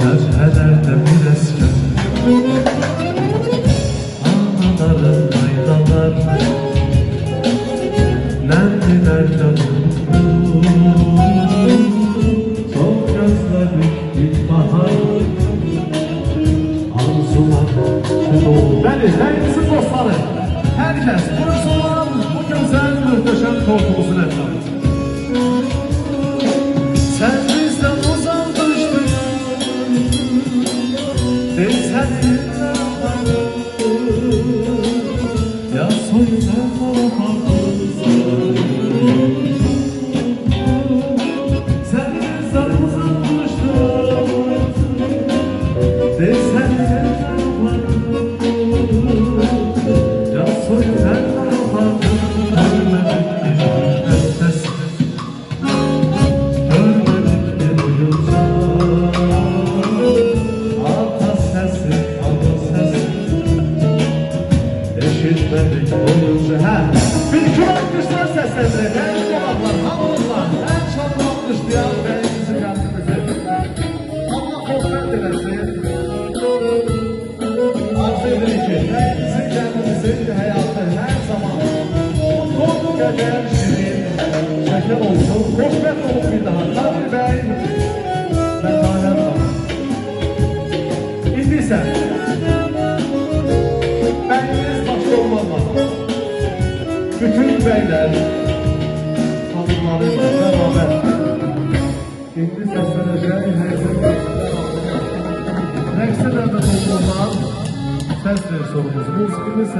Çerhelerde bir esker Anaların aydalar Nendilerden umut Çok gözlerim ilkbahar Arzular tüm Bəli, dəyinizin dostları Herkes buyursunlar bu güzel muhteşem korkumuzun etrafı Sen bizden uzak düştün Biz seninle Ya soyunlar yapardın Sen bizden uzak düştün Biz seninle Ya soyunlar yapardın Ölmedik bir nefes Ölmedik bir uyuca Ata sesi, ana sesi Eşitmedik olunca Bir iki alkışlar seslendirin Değerli dolaplar, hamurlar En şanlı alkışlayan beyimizi kendimizi Allah korkmak dilesin Arz edin ki beyimizi kendimizi hayatı her zaman Mutlu kadar şirin Şeker olsun, hoşbet olun bir daha Tabii bey Ben tanem var İndi sen Beyimiz başta olmalı Bütün beyler Hanımlarıyla beraber İndi sesleneceğim Rəqsə də olmadan Səs ver sorumuz Musiqimiz